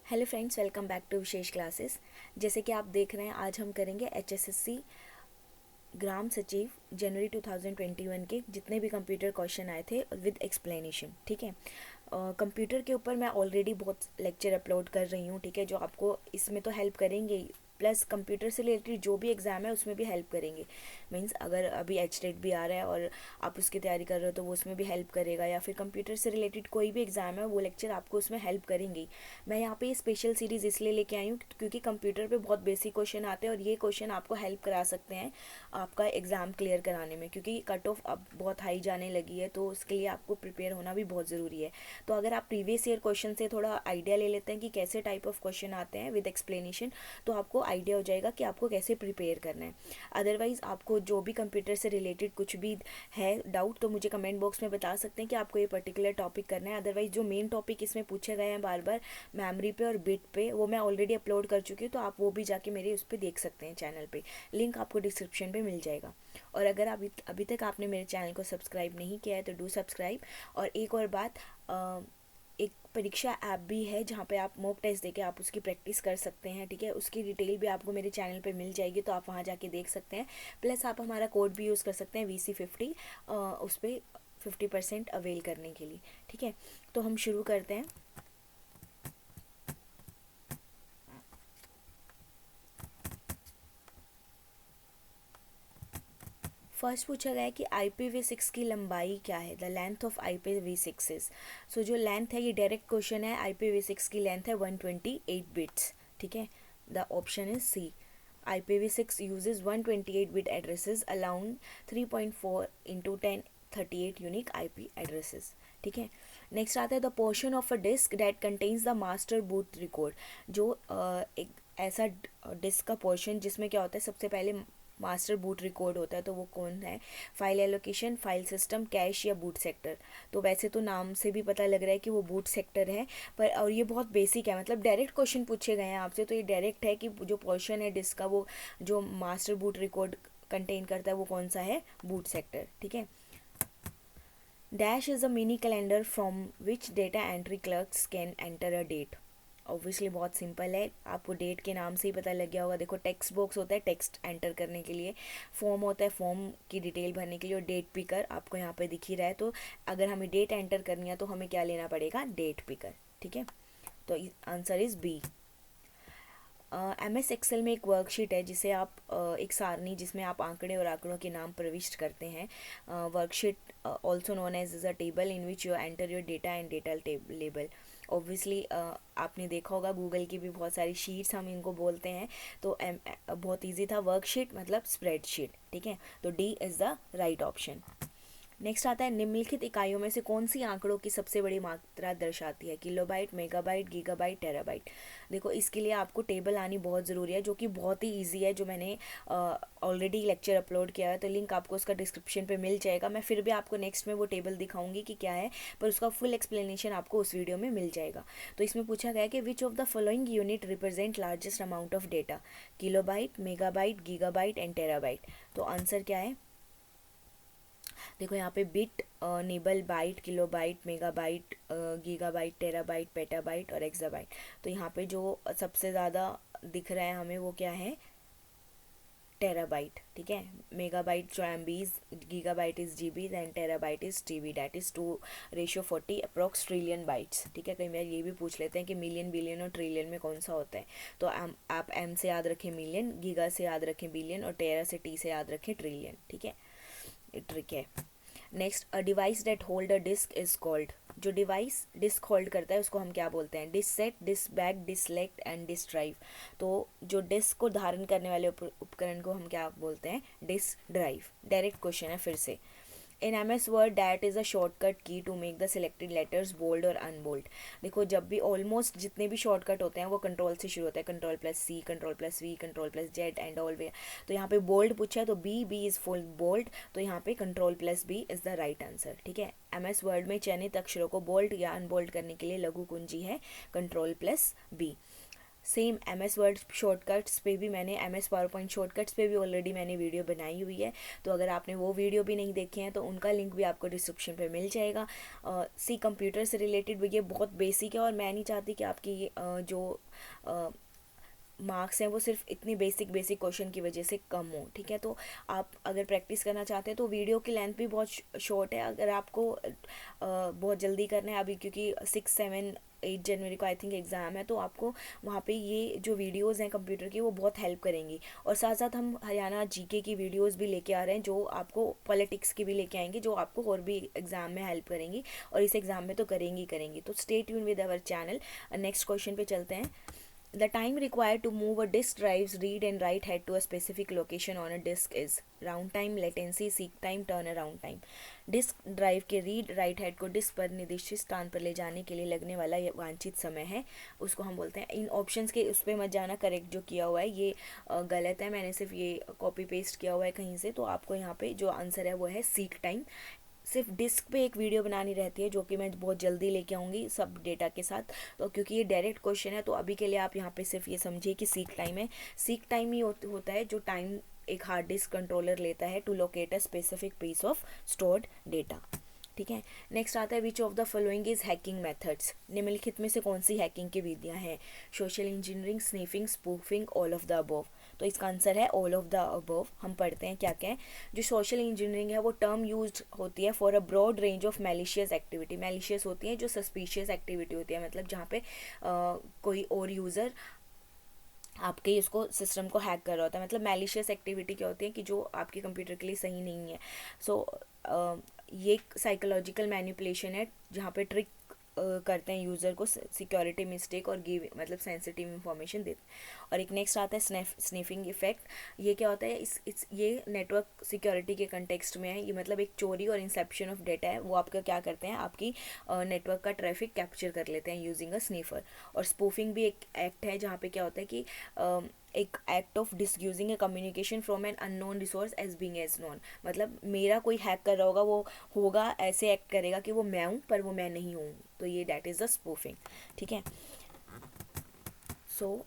Hello friends, welcome back to Vishesh classes. जैसे कि आप देख रहे हैं, आज हम करेंगे एचएसएससी ग्राम सचिव जनवरी 2021 के जितने भी कंप्यूटर क्वेश्चन आए थे विद एक्सप्लेनेशन। ठीक है। कंप्यूटर के ऊपर मैं ऑलरेडी बहुत लेक्चर अपलोड कर रही हूँ। ठीक है, जो आपको इसमें तो हेल्प करेंगे ही, प्लस कंप्यूटर से रिलेटेड जो भी एग्ज़ाम है उसमें भी हेल्प करेंगे। मींस अगर अभी एचटेट भी आ रहा है और आप उसकी तैयारी कर रहे हो तो वो उसमें भी हेल्प करेगा, या फिर कंप्यूटर से रिलेटेड कोई भी एग्ज़ाम है वो लेक्चर आपको उसमें हेल्प करेंगे। मैं यहाँ पे ये स्पेशल सीरीज़ इसलिए लेके आई हूँ क्योंकि कंप्यूटर पे बहुत बेसिक क्वेश्चन आते हैं और ये क्वेश्चन आपको हेल्प करा सकते हैं आपका एग्ज़ाम क्लियर कराने में, क्योंकि कट ऑफ अब बहुत हाई जाने लगी है, तो उसके लिए आपको प्रिपेयर होना भी बहुत ज़रूरी है। तो अगर आप प्रीवियस ईयर क्वेश्चन से थोड़ा आइडिया ले लेते हैं कि कैसे टाइप ऑफ क्वेश्चन आते हैं विद एक्सप्लेनेशन, तो आपको आइडिया हो जाएगा कि आपको कैसे प्रिपेयर करना है। अदरवाइज़ आपको जो भी कंप्यूटर से रिलेटेड कुछ भी है डाउट, तो मुझे कमेंट बॉक्स में बता सकते हैं कि आपको ये पर्टिकुलर टॉपिक करना है। अदरवाइज़ जो मेन टॉपिक इसमें पूछे गए हैं बार बार मेमोरी पे और बिट पे, वो मैं ऑलरेडी अपलोड कर चुकी हूँ, तो आप वो भी जाके मेरे उस पर देख सकते हैं चैनल पे। लिंक आपको डिस्क्रिप्शन पे मिल जाएगा। और अगर अभी तक आपने मेरे चैनल को सब्सक्राइब नहीं किया है तो डू सब्सक्राइब। और एक और बात, एक परीक्षा ऐप भी है जहाँ पे आप मॉक टेस्ट देके आप उसकी प्रैक्टिस कर सकते हैं। ठीक है, उसकी डिटेल भी आपको मेरे चैनल पे मिल जाएगी, तो आप वहाँ जाके देख सकते हैं। प्लस आप हमारा कोड भी यूज़ कर सकते हैं VC50, उस पर 50% अवेल करने के लिए। ठीक है, तो हम शुरू करते हैं। फर्स्ट पूछा गया है कि IPv6 की लंबाई क्या है, the length of IPv6 is. So जो लेंथ है, ये डायरेक्ट क्वेश्चन है। IPv6 की लेंथ है 128 बिट्स। ठीक है, the option is C. IPv6 uses 128 bit addresses allowing 3.4 into 1038 unique IP addresses। ठीक है, नेक्स्ट आता है the portion of a disk that contains the master boot record. जो एक ऐसा डिस्क का पोर्शन जिसमें क्या होता है, सबसे पहले मास्टर बूट रिकॉर्ड होता है, तो वो कौन है? File allocation, file system, cash या बूट सेक्टर। तो वैसे तो नाम से भी पता लग रहा है कि वो बूट सेक्टर है, पर और ये बहुत बेसिक है, मतलब डायरेक्ट क्वेश्चन पूछे गए हैं आपसे, तो ये डायरेक्ट है कि जो पोर्शन है डिस्क का, वो जो मास्टर बूट रिकॉर्ड कंटेन करता है वो कौन सा है? Boot sector. ठीक है। Dash is a mini calendar from which data entry clerks can enter a date. Obviously बहुत सिंपल है, आपको डेट के नाम से ही पता लग गया होगा। देखो, टेक्स्ट बॉक्स होता है टेक्स्ट एंटर करने के लिए, फॉर्म होता है फॉर्म की डिटेल भरने के लिए, और डेट पिकर आपको यहाँ पे दिख ही रहा है। तो अगर हमें डेट एंटर करनी है तो हमें क्या लेना पड़ेगा? Date picker. ठीक है, तो answer is B. MS excel में एक वर्कशीट है जिसे आप एक सारणी जिसमें आप आंकड़े और आंकड़ों के नाम प्रविष्ट करते हैं। Worksheet also known as a table in which you enter your data and data label. Obviously आपने देखा होगा, गूगल की भी बहुत सारी शीट्स हम इनको बोलते हैं। तो बहुत इजी था, वर्कशीट मतलब स्प्रेडशीट। ठीक है, तो D is the right option. Next आता है निम्नलिखित इकाइयों में से कौन सी आंकड़ों की सबसे बड़ी मात्रा दर्शाती है? Kilobyte, megabyte, gigabyte, terabyte. देखो, इसके लिए आपको टेबल आनी बहुत ज़रूरी है, जो कि बहुत ही इजी है, जो मैंने ऑलरेडी लेक्चर अपलोड किया है, तो लिंक आपको उसका डिस्क्रिप्शन पे मिल जाएगा। मैं फिर भी आपको नेक्स्ट में वो टेबल दिखाऊंगी कि क्या है, पर उसका फुल एक्सप्लेनेशन आपको उस वीडियो में मिल जाएगा। तो इसमें पूछा गया कि which of the following unit represent largest amount of data? Kilobyte, megabyte, gigabyte and terabyte. तो आंसर क्या है? देखो यहाँ पे bit, nibble, byte, kilobyte, megabyte, gigabyte, terabyte, petabyte और एक्साबाइट। तो यहाँ पे जो सबसे ज़्यादा दिख रहा है हमें वो क्या है? टेराबाइट। ठीक है, मेगाबाइट जो MBs, gigabyte is GBs and terabyte is TB, that is 2:40 approx trillion bytes. ठीक है, कई बार ये भी पूछ लेते हैं कि मिलियन, बिलियन और ट्रिलियन में कौन सा होता है। तो आप M से याद रखें मिलियन, गीगा से याद रखें बिलियन और टेरा से T से याद रखें ट्रिलियन। ठीक है, ये ट्रिक है। Next, a device that hold a disk is called. जो डिवाइस डिस्क होल्ड करता है उसको हम क्या बोलते हैं? Disk set, disk bag, disk select and disk drive. तो जो डिस्क को धारण करने वाले उपकरण को हम क्या बोलते हैं? Disk drive. डायरेक्ट क्वेश्चन है फिर से। In MS Word that is a shortcut key to make the selected letters bold और अनबोल्ड। देखो, जब भी ऑलमोस्ट जितने भी शॉर्टकट होते हैं वो कंट्रोल से शुरू होता है, Ctrl+C, Ctrl+V, Ctrl+Z and all वे। तो यहाँ पे बोल्ड पूछा है तो बी इज़ फुल बोल्ड, तो यहाँ पे Ctrl+B is the right answer. ठीक है, MS Word में चयनित अक्षरों को बोल्ड या अनबोल्ड करने के लिए लघु कुंजी है Ctrl+B। Same MS word shortcuts पे भी मैंने MS पावर पॉइंट शॉर्टकट्स पे भी ऑलरेडी मैंने वीडियो बनाई हुई है, तो अगर आपने वो वीडियो भी नहीं देखे हैं तो उनका लिंक भी आपको डिस्क्रिप्शन पे मिल जाएगा। सी कंप्यूटर से रिलेटेड ये बहुत बेसिक है, और मैं नहीं चाहती कि आपकी जो मार्क्स हैं वो सिर्फ इतनी बेसिक क्वेश्चन की वजह से कम हो, ठीक है। तो आप अगर प्रैक्टिस करना चाहते हैं तो वीडियो की लेंथ भी बहुत शॉर्ट है। अगर आपको बहुत जल्दी करना है अभी, क्योंकि 6, 7, 8 जनवरी को आई थिंक एग्ज़ाम है, तो आपको वहाँ पे ये जो वीडियोज़ हैं कंप्यूटर की वो बहुत हेल्प करेंगी। और साथ साथ हम हरियाणा GK की वीडियोज़ भी लेके आ रहे हैं, जो आपको पॉलिटिक्स की भी लेके आएंगे, जो आपको और भी एग्ज़ाम में हेल्प करेंगी, और इस एग्ज़ाम में तो करेंगी। तो stay tune with our channel. Next question पे चलते हैं। The time required to move a disk drive's read and write head to a specific location on a disk is round time, latency, seek time, turnaround time। Disk drive के read write head को disc पर निर्दिष्ट स्थान पर ले जाने के लिए लगने वाला ये वांछित समय है, उसको हम बोलते हैं। इन ऑप्शंस के उस पर मत जाना, करेक्ट जो किया हुआ है ये गलत है, मैंने सिर्फ ये कॉपी पेस्ट किया हुआ है कहीं से। तो आपको यहाँ पे जो आंसर है वो है सीक टाइम। सिर्फ डिस्क पे एक वीडियो बनानी रहती है, जो कि मैं बहुत जल्दी लेके आऊँगी सब डेटा के साथ। तो क्योंकि ये डायरेक्ट क्वेश्चन है, तो अभी के लिए आप यहाँ पे सिर्फ ये समझिए कि सीक टाइम है। सीक टाइम ही होता है जो टाइम एक हार्ड डिस्क कंट्रोलर लेता है to locate a specific piece of stored data, ठीक है। नेक्स्ट आता है which of the following is hacking methods. निम्नलिखित में से कौन सी हैकिंग की विधियाँ हैं? Social engineering, sniffing, spoofing, all of the above. तो इसका आंसर है ऑल ऑफ द अबव। हम पढ़ते हैं क्या क्या है। जो सोशल इंजीनियरिंग है वो टर्म यूज होती है for a broad range of malicious activity. Malicious होती है जो सस्पिशियस एक्टिविटी होती है, मतलब जहाँ पे कोई और यूज़र आपके इसको सिस्टम को हैक कर रहा होता है। मतलब मैलिशियस एक्टिविटी क्या होती है कि जो आपके कंप्यूटर के लिए सही नहीं है। सो ये साइकोलॉजिकल मैनिपुलेशन है, जहाँ पे ट्रिक करते हैं यूज़र को, सिक्योरिटी मिस्टेक और गिव मतलब सेंसिटिव इंफॉर्मेशन देते हैं। और एक नेक्स्ट आता है स्निफिंग इफेक्ट। ये क्या होता है? ये नेटवर्क सिक्योरिटी के कंटेक्स्ट में है। ये मतलब एक चोरी और इंसेप्शन ऑफ डेटा है, वो आपका क्या करते हैं, आपकी नेटवर्क का ट्रैफिक कैप्चर कर लेते हैं यूजिंग अ स्नीफर। और स्पूफिंग भी एक एक्ट है, जहाँ पे क्या होता है कि एक act of disguising a communication from an unknown resource as being as known. मतलब मेरा कोई हैक कर रहा होगा, वो होगा ऐसे एक्ट करेगा कि वो मैं हूँ पर वो मैं नहीं हूँ, तो ये दैट इज़ द स्पूफिंग, ठीक है। So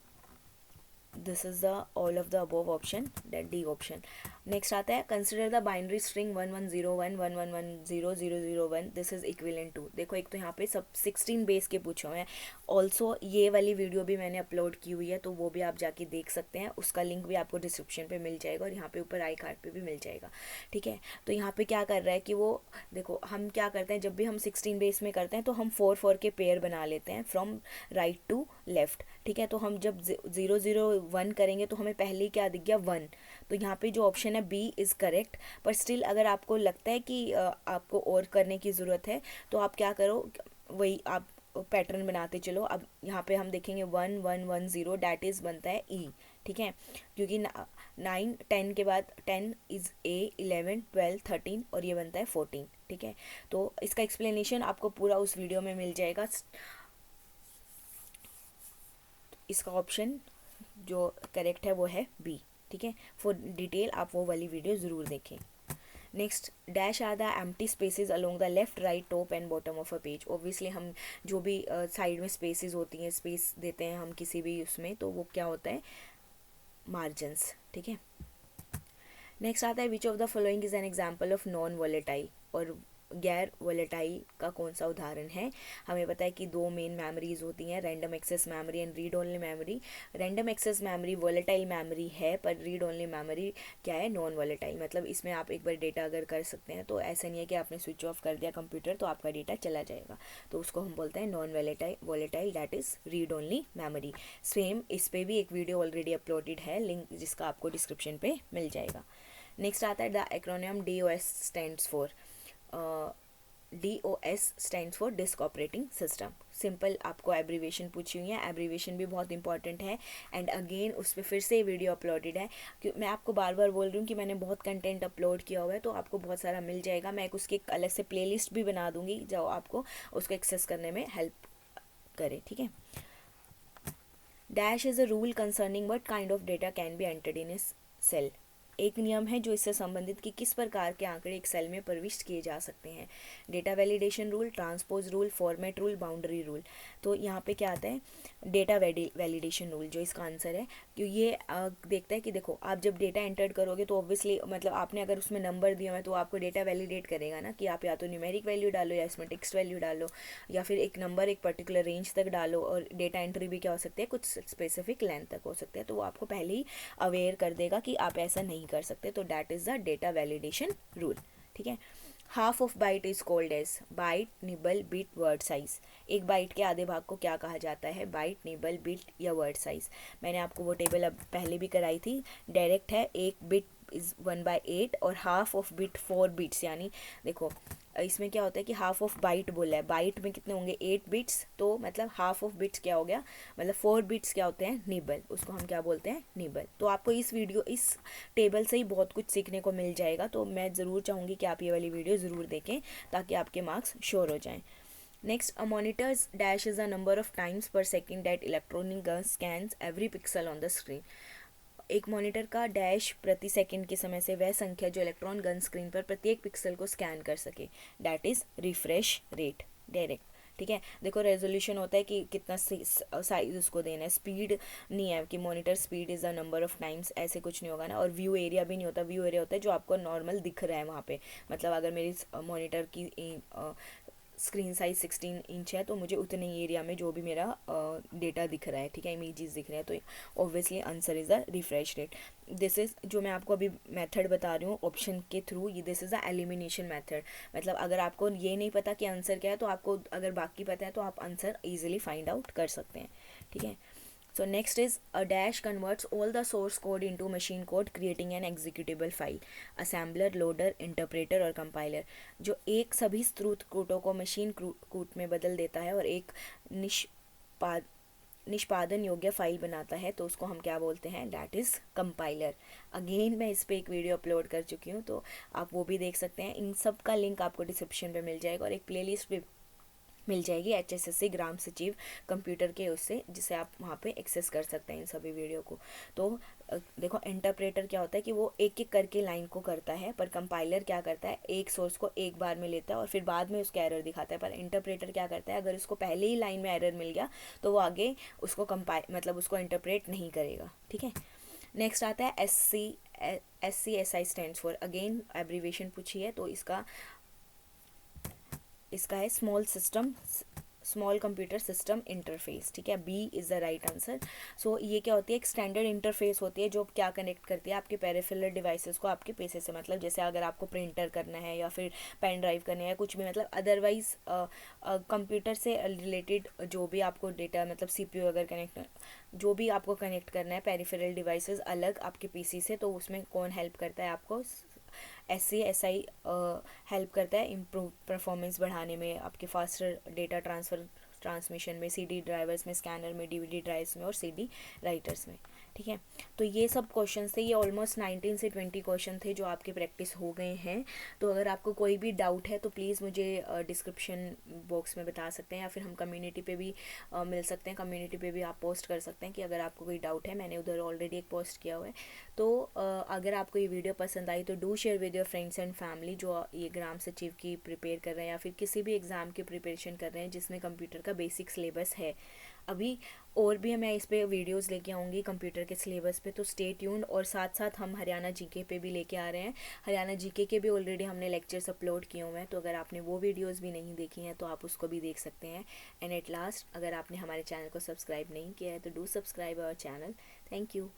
this is the all of the above option, that D option. Next आता है consider the binary string 1101 1110 this is equivalent to. देखो एक तो यहाँ पे सब 16 बेस के पूछे हुए हैं। ऑल्सो ये वाली वीडियो भी मैंने अपलोड की हुई है, तो वो भी आप जाके देख सकते हैं, उसका लिंक भी आपको डिस्क्रिप्शन पे मिल जाएगा, और यहाँ पे ऊपर आई कार्ड पे भी मिल जाएगा, ठीक है। तो यहाँ पे क्या कर रहा है कि वो देखो, हम क्या करते हैं जब भी हम 16 बेस में करते हैं तो हम 4 4 के पेयर बना लेते हैं फ्रॉम राइट टू लेफ्ट, ठीक है। तो हम जब 001 करेंगे तो हमें पहले क्या दिख गया 1, तो यहाँ पे जो ऑप्शन है बी इज़ करेक्ट। पर स्टिल अगर आपको लगता है कि आपको और करने की ज़रूरत है, तो आप क्या करो, वही आप पैटर्न बनाते चलो। अब यहाँ पे हम देखेंगे 1110 डैट इज़ बनता है ई, ठीक है, क्योंकि 9 10 के बाद 10 इज़ ए, 11 12 13 और ये बनता है 14, ठीक है। तो इसका एक्सप्लेनेशन आपको पूरा उस वीडियो में मिल जाएगा। इसका ऑप्शन जो करेक्ट है वो है बी, ठीक है। फॉर डिटेल आप वो वाली वीडियो ज़रूर देखें। Next, dash are the empty spaces along the left, right, top and bottom of a page. Obviously हम जो भी साइड में स्पेसेस होती हैं, स्पेस देते हैं हम किसी भी उसमें, तो वो क्या होता है, मार्जिन्स, ठीक है। नेक्स्ट आता है which of the following is an example of non volatile. और गैर वॉलेटाइल का कौन सा उदाहरण है? हमें पता है कि दो मेन मेमोरीज होती हैं, random access memory and read only memory. Random access memory volatile memory है, पर रीड ओनली मेमोरी क्या है, नॉन वॉलेटाइल। मतलब इसमें आप एक बार डेटा अगर कर सकते हैं, तो ऐसा नहीं है कि आपने स्विच ऑफ कर दिया कंप्यूटर तो आपका डेटा चला जाएगा, तो उसको हम बोलते हैं non volatile, that is read only memory. Same इस पर भी एक वीडियो ऑलरेडी अपलोडेड है, लिंक जिसका आपको डिस्क्रिप्शन पे मिल जाएगा। नेक्स्ट आता है the acromion DOS stands for. DOS stands for disk operating system. Simple आपको एब्रीवेशन पूछी हुई है, एब्रीवेशन भी बहुत इंपॉर्टेंट है। एंड अगेन उस पर फिर से वीडियो अपलोडेड है, क्योंकि मैं आपको बार बार बोल रही हूँ कि मैंने बहुत कंटेंट अपलोड किया हुआ है, तो आपको बहुत सारा मिल जाएगा। मैं उसकी एक अलग से प्लेलिस्ट भी बना दूँगी जो आपको उसको एक्सेस करने में हेल्प करे, ठीक है। Dash is a rule concerning what kind of data can be entered in a cell. एक नियम है जो इससे संबंधित कि किस प्रकार के आंकड़े एक सेल में प्रविष्ट किए जा सकते हैं। Data validation rule, transpose rule, format rule, boundary rule. तो यहाँ पे क्या आता है, डेटा वैलिडेशन रूल जो इसका आंसर है, क्योंकि ये देखता है कि देखो आप जब डेटा एंटर करोगे तो ऑब्वियसली मतलब आपने अगर उसमें नंबर दिया है तो आपको डेटा वैलिडेट करेगा ना, कि आप या तो न्यूमेरिक वैल्यू डालो या इसमें टेक्स्ट वैल्यू डालो, या फिर एक नंबर एक पर्टिकुलर रेंज तक डालो, और डेटा एंट्री भी क्या हो सकती है, कुछ स्पेसिफिक लेंथ तक हो सकते हैं, तो वो आपको पहले ही अवेयर कर देगा कि आप ऐसा नहीं कर सकते। तो that is the data validation rule. ठीक है। Half of byte is called as byte, nibble, bit, word size. एक बाइट के आधे भाग को क्या कहा जाता है, बाइट, निबल, बिट या वर्ड साइज। मैंने आपको वो टेबल अब पहले भी कराई थी, डायरेक्ट है। एक बिट इज़ 1/8 और हाफ ऑफ बिट 4 बिट्स, यानी देखो इसमें क्या होता है कि हाफ ऑफ बाइट बोला है, बाइट में कितने होंगे 8 बिट्स, तो मतलब हाफ ऑफ बिट्स क्या हो गया, मतलब 4 बिट्स क्या होते हैं, निबल, उसको हम क्या बोलते हैं, निबल। तो आपको इस टेबल से ही बहुत कुछ सीखने को मिल जाएगा, तो मैं ज़रूर चाहूँगी कि आप ये वाली वीडियो ज़रूर देखें ताकि आपके मार्क्स श्योर हो जाएँ। Next, a monitor's dash is the number of times per second that electronic gun scans every pixel on the screen. एक मॉनिटर का डैश प्रति सेकंड के समय से वह संख्या जो इलेक्ट्रॉन गन स्क्रीन पर प्रत्येक पिक्सल को स्कैन कर सके, that is refresh rate, direct. ठीक है। देखो रेजोल्यूशन होता है कि कितना साइज उसको देना है, स्पीड नहीं है कि monitor speed is the number of times, ऐसे कुछ नहीं होगा ना। और व्यू एरिया भी नहीं होता, व्यू एरिया होता है जो आपको नॉर्मल दिख रहा है वहाँ पे, मतलब अगर मेरी मॉनिटर की स्क्रीन साइज 16 इंच है तो मुझे उतने ही एरिया में जो भी मेरा डेटा दिख रहा है, ठीक है, इमेजेस दिख रहे हैं, तो obviously answer is the refresh rate. This is जो मैं आपको अभी मेथड बता रही हूँ ऑप्शन के थ्रू, ये this is the elimination method. मतलब अगर आपको ये नहीं पता कि आंसर क्या है तो आपको अगर बाकी पता है तो आप आंसर ईजिली फाइंड आउट कर सकते हैं। ठीक है। So next is a dash converts all the source code into machine code creating an executable file. Assembler, loader, interpreter और compiler जो एक सभी स्रोत कोडों को मशीन कोड में बदल देता है और एक निष्पादन योग्य फाइल बनाता है, तो उसको हम क्या बोलते हैं, दैट इज़ कंपाइलर। अगेन मैं इस पर एक वीडियो अपलोड कर चुकी हूँ, तो आप वो भी देख सकते हैं। इन सब का लिंक आपको डिस्क्रिप्शन पे मिल जाएगा और एक प्लेलिस्ट भी मिल जाएगी HSSC ग्राम सचिव कंप्यूटर के उससे, जिसे आप वहाँ पे एक्सेस कर सकते हैं इन सभी वीडियो को। तो देखो इंटरप्रेटर क्या होता है कि वो एक एक करके लाइन को करता है, पर कंपाइलर क्या करता है, एक सोर्स को एक बार में लेता है और फिर बाद में उसका एरर दिखाता है। पर इंटरप्रेटर क्या करता है, अगर उसको पहले ही लाइन में एरर मिल गया तो वो आगे उसको मतलब उसको इंटरप्रेट नहीं करेगा। ठीक है। नेक्स्ट आता है SCSI stands for, again abbreviation पूछी है तो इसका है स्मॉल कंप्यूटर सिस्टम इंटरफेस। ठीक है, B is the right answer. So ये क्या होती है, एक स्टैंडर्ड इंटरफेस होती है जो क्या कनेक्ट करती है आपके पेरिफेरल डिवाइसेस को आपके पीसी से। मतलब जैसे अगर आपको प्रिंटर करना है या फिर पेन ड्राइव करना है, कुछ भी मतलब अदरवाइज कंप्यूटर से रिलेटेड जो भी आपको डेटा, मतलब CPU अगर कनेक्ट, जो भी आपको कनेक्ट करना है पेरिफेरल डिवाइसेस अलग आपके PC से, तो उसमें कौन हेल्प करता है आपको, SCSI हेल्प करता है इम्प्रूव परफॉर्मेंस बढ़ाने में, आपके फास्टर डेटा ट्रांसमिशन में, CD ड्राइवर्स में, स्कैनर में, DVD ड्राइव्स में और CD राइटर्स में। ठीक है। तो ये सब क्वेश्चन थे, ये ऑलमोस्ट 19 से 20 क्वेश्चन थे जो आपके प्रैक्टिस हो गए हैं। तो अगर आपको कोई भी डाउट है तो प्लीज़ मुझे डिस्क्रिप्शन बॉक्स में बता सकते हैं, या फिर हम कम्युनिटी पे भी मिल सकते हैं, कम्युनिटी पे भी आप पोस्ट कर सकते हैं कि अगर आपको कोई डाउट है। मैंने उधर ऑलरेडी एक पोस्ट किया हुआ है। तो अगर आपको ये वीडियो पसंद आई तो do share with your friends and family जो ये ग्राम सचिव की प्रिपेयर कर रहे हैं या फिर किसी भी एग्ज़ाम की प्रिपरेशन कर रहे हैं जिसमें कंप्यूटर का बेसिक सिलेबस है। अभी और भी मैं इस पे वीडियोस लेके आऊँगी कंप्यूटर के सिलेबस पे, तो स्टे ट्यून्ड। और साथ साथ हम हरियाणा जीके पे भी लेके आ रहे हैं। हरियाणा जीके के भी ऑलरेडी हमने लेक्चर्स अपलोड किए हुए हैं, तो अगर आपने वो वीडियोस भी नहीं देखी हैं तो आप उसको भी देख सकते हैं। एंड एट लास्ट, अगर आपने हमारे चैनल को सब्सक्राइब नहीं किया है तो do subscribe our channel. Thank you.